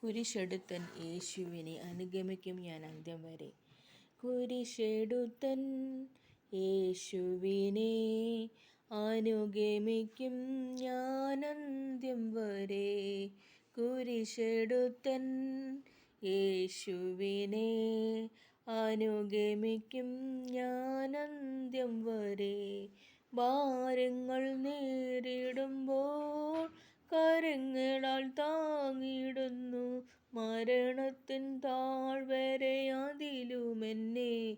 കുരിശെടുത്തൻ യേശുവിനെ അനുഗമിക്കും ഞാൻ അന്ത്യം വരെ. കുരിശെടുത്തൻ യേശുവിനെ അനുഗമിക്കും ഞാൻ അന്ത്യം വരെ. കുരിശെടുത്തൻ യേശുവിനെ അനുഗമിക്കും ഞാൻ അന്ത്യം വരെ. ഭാരങ്ങൾ നേരിടുമ്പോൾ കരങ്ങളാൽ താങ്ങിടുന്നു, മരണത്തിൻ താഴ്വരെ അതിലുമെന്നെ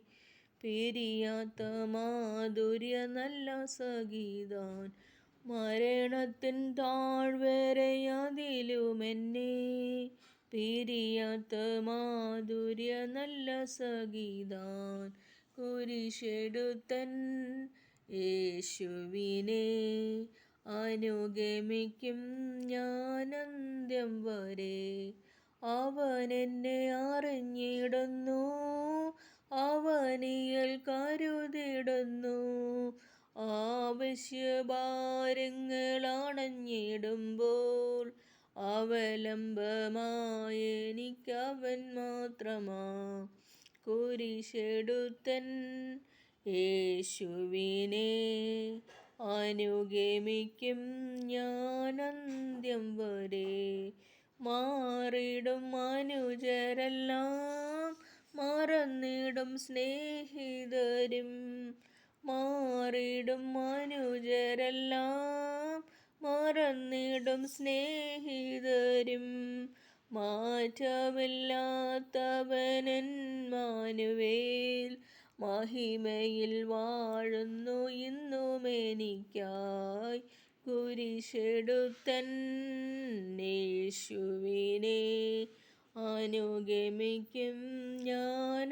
പിരിയാത്ത മാധുര്യ നല്ല സഖിതാൻ. മരണത്തിൻ താഴ്വരെ അതിലുമെന്നെ പിരിയാത്ത മാധുര്യ നല്ല സഖിതാൻ. കുരിശെടുത്തൻ യേശുവിനെ അനുഗമിക്കും ഞാൻ അന്ത്യം വരെ. അവൻ എന്നെ അറിഞ്ഞിടുന്നു, അവനിൽ കരുതിടുന്നു. ആവശ്യഭാരങ്ങളണഞ്ഞിടുമ്പോൾ അവലംബമായെനിക്കവൻ മാത്രമാ. കുരിശെടുത്തൻ യേശുവിനെ അനുഗമിക്കും ഞാൻ അന്ത്യം വരെ. മാറിടും മനുജരെല്ലാം മറന്നിടും സ്നേഹിതരും, മാറിടും മനുജരെല്ലാം മറന്നിടും സ്നേഹിതരും. മാറ്റമില്ലാത്തവനൻ ഇമ്മാനുവേൽ മഹിമയിൽ വാഴുന്നു ഇന്നുമെനിക്കായി. കുരിശെടുത്തൻ യേശുവിനെ അനുഗമിക്കും ഞാൻ